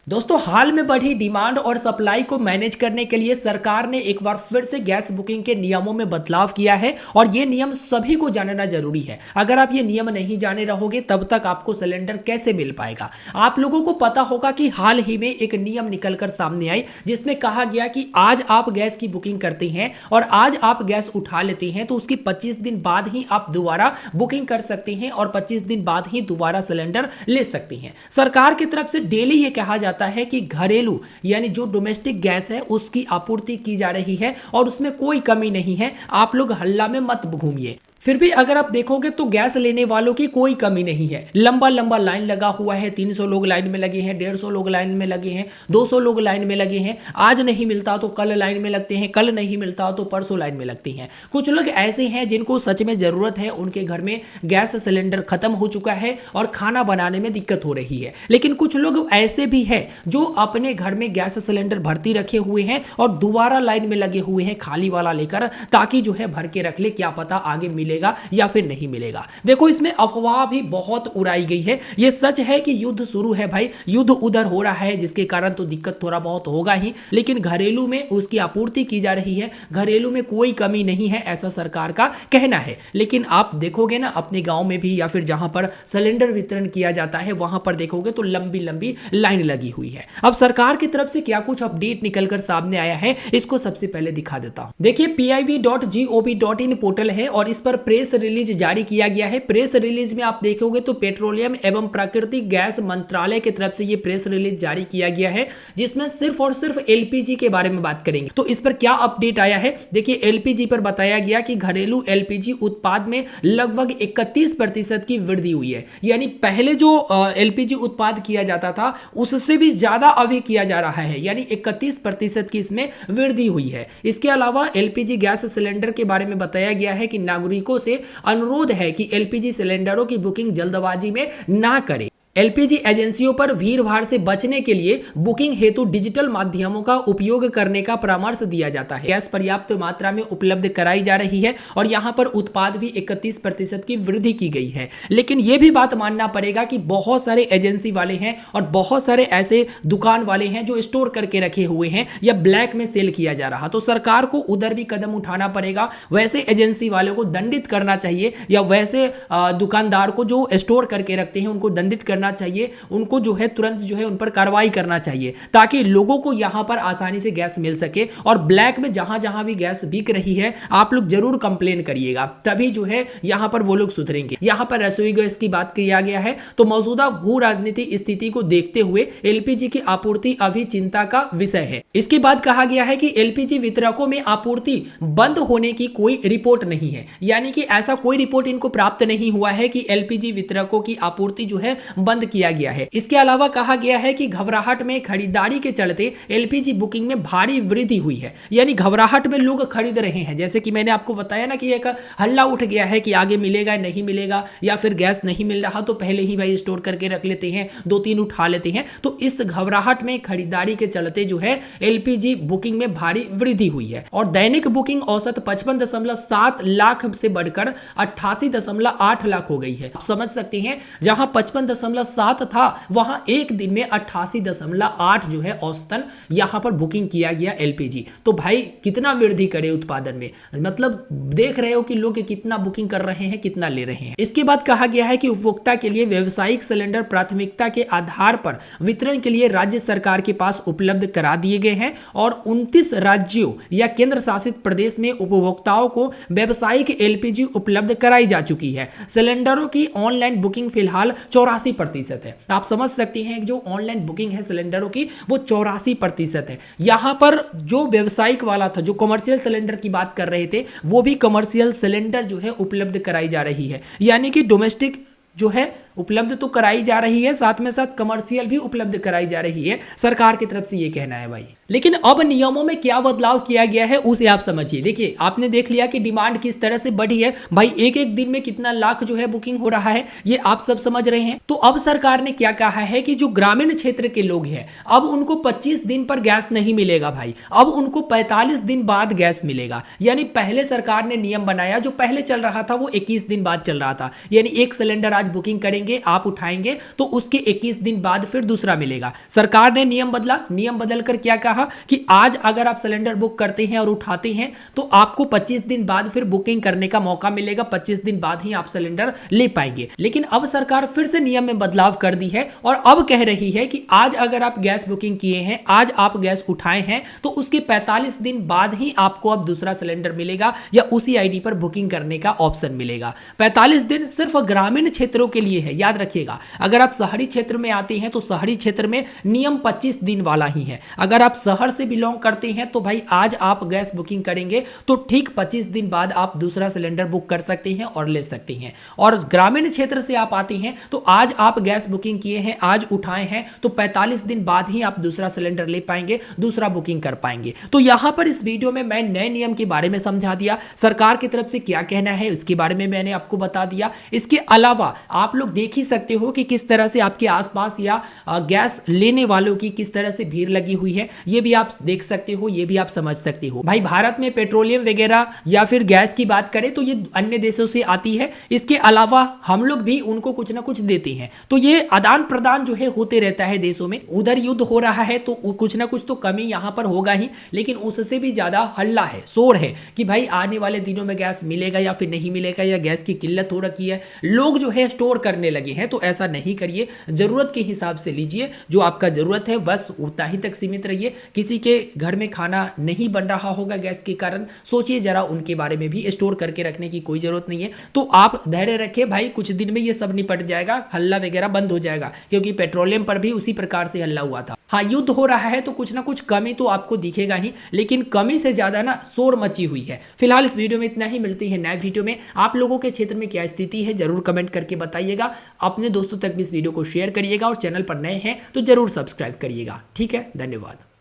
दोस्तों, हाल में बढ़ी डिमांड और सप्लाई को मैनेज करने के लिए सरकार ने एक बार फिर से गैस बुकिंग के नियमों में बदलाव किया है और ये नियम सभी को जानना जरूरी है। अगर आप ये नियम नहीं जाने रहोगे तब तक आपको सिलेंडर कैसे मिल पाएगा। आप लोगों को पता होगा कि हाल ही में एक नियम निकलकर सामने आई जिसमें कहा गया कि आज आप गैस की बुकिंग करते हैं और आज आप गैस उठा लेते हैं तो उसकी 25 दिन बाद ही आप दोबारा बुकिंग कर सकते हैं और 25 दिन बाद ही दोबारा सिलेंडर ले सकते हैं। सरकार की तरफ से डेली ये कहा जाता है कि घरेलू यानी जो डोमेस्टिक गैस है उसकी आपूर्ति की जा रही है और उसमें कोई कमी नहीं है। आप लोग हल्ला में मत घूमिए। फिर भी अगर आप देखोगे तो गैस लेने वालों की कोई कमी नहीं है। लंबा लंबा लाइन लगा हुआ है। 300 लोग लाइन में लगे हैं, 150 लोग लाइन में लगे हैं, 200 लोग लाइन में लगे हैं। आज नहीं मिलता तो कल लाइन में लगते हैं, कल नहीं मिलता तो परसों लाइन में लगते हैं। कुछ लोग ऐसे हैं जिनको सच में ज़रूरत है, उनके घर में गैस सिलेंडर खत्म हो चुका है और खाना बनाने में दिक्कत हो रही है। लेकिन कुछ लोग ऐसे भी हैं जो अपने घर में गैस सिलेंडर भर्ती रखे हुए हैं और दोबारा लाइन में लगे हुए हैं खाली वाला लेकर, ताकि जो है भर के रख ले, क्या पता आगे मिलेगा या फिर नहीं मिलेगा। देखो, इसमें अफवाह भी बहुत उड़ाई गई है। यह सच है कि युद्ध शुरू है भाई, युद्ध उधर हो रहा है जिसके कारण तो दिक्कत थोड़ा बहुत होगा ही, लेकिन घरेलू में उसकी आपूर्ति की जा रही है। घरेलू में कोई कमी नहीं है, ऐसा सरकार का कहना है। लेकिन आप देखोगे ना अपने गांव में भी या फिर जहां पर सिलेंडर वितरण किया जाता है वहां पर देखोगे तो लंबी लंबी लाइन लगी हुई है। अब सरकार की तरफ से क्या कुछ अपडेट निकलकर सामने आया है, इसको सबसे पहले दिखा देता हूं। देखिए, piv.gov.in पोर्टल है और इस पर प्रेस रिलीज जारी किया गया है। प्रेस रिलीज में आप देखोगे तो पेट्रोलियम एवं प्राकृतिक गैस मंत्रालय की तरफ से ये प्रेस रिलीज जारी किया गया है, जिसमें सिर्फ और सिर्फ एलपीजी के बारे में बात करेंगे। तो इस पर क्या अपडेट आया है, देखिए एलपीजी पर बताया गया कि घरेलू एलपीजी उत्पाद में लगभग 31% की वृद्धि हुई है। यानी पहले जो एलपीजी उत्पाद किया जाता था उससे भी ज्यादा अभी किया जा रहा है, यानी 31% की इसमें वृद्धि हुई है। इसके अलावा एलपीजी गैस सिलेंडर के बारे में बताया गया है कि नागरिकों से अनुरोध है कि एलपीजी सिलेंडरों की बुकिंग जल्दबाजी में ना करें। एलपीजी एजेंसियों पर भीड़ भाड़ से बचने के लिए बुकिंग हेतु डिजिटल माध्यमों का उपयोग करने का परामर्श दिया जाता है। गैस पर्याप्त मात्रा में उपलब्ध कराई जा रही है और यहां पर उत्पाद भी 31% की वृद्धि की गई है। लेकिन यह भी बात मानना पड़ेगा कि बहुत सारे एजेंसी वाले हैं और बहुत सारे ऐसे दुकान वाले हैं जो स्टोर करके रखे हुए हैं या ब्लैक में सेल किया जा रहा, तो सरकार को उधर भी कदम उठाना पड़ेगा। वैसे एजेंसी वालों को दंडित करना चाहिए या वैसे दुकानदार को जो स्टोर करके रखते हैं उनको दंडित करना चाहिए। उनको जो है तुरंत जो है उन पर कार्रवाई करना चाहिए ताकि लोगों को यहां पर आसानी से गैस मिल सके। और ब्लैक में जहां जहां भी गैस बिक रही है आप लोग जरूर कंप्लेन करिएगा, तभी जो है यहां पर वो लोग सुधरेंगे। यहां पर रसोई गैस की बात किया गया है तो मौजूदा भू राजनीति स्थिति को देखते हुए एलपीजी की आपूर्ति अभी चिंता का विषय है। इसके बाद कहा गया है कि एलपीजी वितरकों में आपूर्ति बंद होने की कोई रिपोर्ट नहीं है, यानी कि ऐसा कोई रिपोर्ट इनको प्राप्त नहीं हुआ है कि एलपीजी वितरकों की आपूर्ति जो है बंद किया गया है। इसके अलावा कहा गया है कि घबराहट में खरीदारी के चलते एलपीजी बुकिंग में भारी वृद्धि हुई है, यानी घबराहट में लोग खरीद रहे हैं। जैसे कि मैंने आपको बताया ना कि एक हल्ला उठ गया है कि आगे मिलेगा नहीं मिलेगा, या फिर गैस नहीं मिल रहा तो पहले ही भाई स्टोर करके रख लेते हैं, 2-3 उठा लेते हैं। तो इस घबराहट में खरीदारी के चलते जो है एलपीजी बुकिंग में भारी वृद्धि हुई है और दैनिक बुकिंग औसत 55.7 लाख से बढ़कर 88.8 लाख हो गई है। आप समझ सकते हैं, जहां 55.7 था वहां एक दिन में 88.8 जो है औसतन यहां पर बुकिंग किया गया एलपीजी। तो भाई कितना वृद्धि करे उत्पादन में, मतलब देख रहे हो कि लोग कितना बुकिंग कर रहे हैं, कितना ले रहे हैं। इसके बाद कहा गया है कि उपभोक्ता के लिए व्यावसायिक सिलेंडर प्राथमिकता के आधार पर वितरण के लिए राज्य सरकार के पास उपलब्ध करा दिए गए हैं और 29 राज्यों या केंद्र शासित प्रदेश में उपभोक्ताओं को व्यावसायिक एलपीजी उपलब्ध कराई जा चुकी है। सिलेंडरों की ऑनलाइन बुकिंग फिलहाल 84% है। आप समझ सकते हैं कि जो ऑनलाइन बुकिंग है सिलेंडरों की वो 84% है। यहां पर जो व्यावसायिक वाला था, जो कमर्शियल सिलेंडर की बात कर रहे थे, वो भी कमर्शियल सिलेंडर जो है उपलब्ध कराई जा रही है। यानी कि डोमेस्टिक जो है उपलब्ध तो कराई जा रही है, साथ में साथ कमर्शियल भी उपलब्ध कराई जा रही है। सरकार की तरफ से ये कहना है भाई। लेकिन अब नियमों में क्या बदलाव किया गया है उसे आप समझिए। देखिए, आपने देख लिया कि डिमांड किस तरह से बढ़ी है भाई, एक एक दिन में कितना लाख जो है बुकिंग हो रहा है, ये आप सब समझ रहे हैं। तो अब सरकार ने क्या कहा है कि जो ग्रामीण क्षेत्र के लोग हैं अब उनको 25 दिन पर गैस नहीं मिलेगा भाई, अब उनको 45 दिन बाद गैस मिलेगा। यानी पहले सरकार ने नियम बनाया, जो पहले चल रहा था वो 21 दिन बाद चल रहा था, यानी एक सिलेंडर आज बुकिंग करेंगे लेंगे, आप उठाएंगे तो उसके 21 दिन बाद फिर दूसरा मिलेगा। सरकार ने नियम बदला, नियम बदलकर क्या कहा कि आज अगर आप सिलेंडर बुक करते हैं और उठाते हैं तो आपको 25 दिन बाद फिर बुकिंग करने का मौका मिलेगा, 25 दिन बाद ही आप सिलेंडर ले पाएंगे। लेकिन अब सरकार फिर से नियम में बदलाव कर दी है और अब कह रही है कि आज अगर आप गैस बुकिंग किए हैं, आज आप गैस उठाए हैं तो उसके 45 दिन बाद ही आपको अब दूसरा सिलेंडर मिलेगा या उसी आईडी पर बुकिंग करने का ऑप्शन मिलेगा। 45 दिन सिर्फ ग्रामीण क्षेत्रों के लिए है, याद रखिएगा। अगर आप शहरी क्षेत्र में आते हैं तो शहरी क्षेत्र में नियम 25 दिन वाला ही है। अगर आप शहर से बिलोंग करते हैं तो भाई आज आप गैस बुकिंग करेंगे तो ठीक 25 दिन बाद आप दूसरा सिलेंडर बुक कर सकते हैं और ले सकते हैं। और ग्रामीण क्षेत्र से आप आते हैं तो आज आप गैस बुकिंग किए हैं, आज उठाए हैं तो 45 दिन बाद ही आप दूसरा सिलेंडर ले पाएंगे, दूसरा बुकिंग कर पाएंगे। तो यहां पर इस वीडियो में मैं नए नियम के बारे में समझा दिया, सरकार की तरफ से क्या कहना है उसके बारे में मैंने आपको बता दिया। इसके अलावा आप लोग देख ही सकते हो कि किस तरह से आपके आसपास या गैस लेने वालों की किस तरह से भीड़ लगी हुई है, ये भी आप देख सकते हो, ये भी आप समझ सकते हो। भाई भारत में पेट्रोलियम वगैरह या फिर गैस की बात करें तो ये अन्य देशों से आती है, इसके अलावा हम लोग भी उनको कुछ ना कुछ देते हैं। तो ये आदान प्रदान जो है होते रहता है देशों में। उधर युद्ध हो रहा है तो कुछ ना कुछ तो कमी यहां पर होगा ही, लेकिन उससे भी ज्यादा हल्ला है, शोर है कि भाई आने वाले दिनों में गैस मिलेगा या फिर नहीं मिलेगा, या गैस की किल्लत हो रखी है, लोग जो है स्टोर करने लगे हैं। तो ऐसा नहीं करिए, जरूरत के हिसाब से लीजिए, जो आपका जरूरत है बस उतना ही तक सीमित रहिए। किसी के घर में खाना नहीं बन रहा होगा गैस के कारण, सोचिए जरा उनके बारे में भी, स्टोर करके रखने की कोई जरूरत नहीं है। तो आप धैर्य रखिए भाई, कुछ दिन में ये सब निपट जाएगा, हल्ला वगैरह बंद हो जाएगा, क्योंकि पेट्रोलियम पर भी उसी प्रकार से हल्ला हुआ था। हाँ, युद्ध हो रहा है तो कुछ ना कुछ कमी तो आपको दिखेगा ही, लेकिन कमी से ज्यादा ना शोर मची हुई है। फिलहाल इस वीडियो में इतना ही, मिलती है नए वीडियो में। आप लोगों के क्षेत्र में क्या स्थिति है जरूर कमेंट करके बताइएगा, अपने दोस्तों तक भी इस वीडियो को शेयर करिएगा और चैनल पर नए हैं तो जरूर सब्सक्राइब करिएगा। ठीक है, धन्यवाद।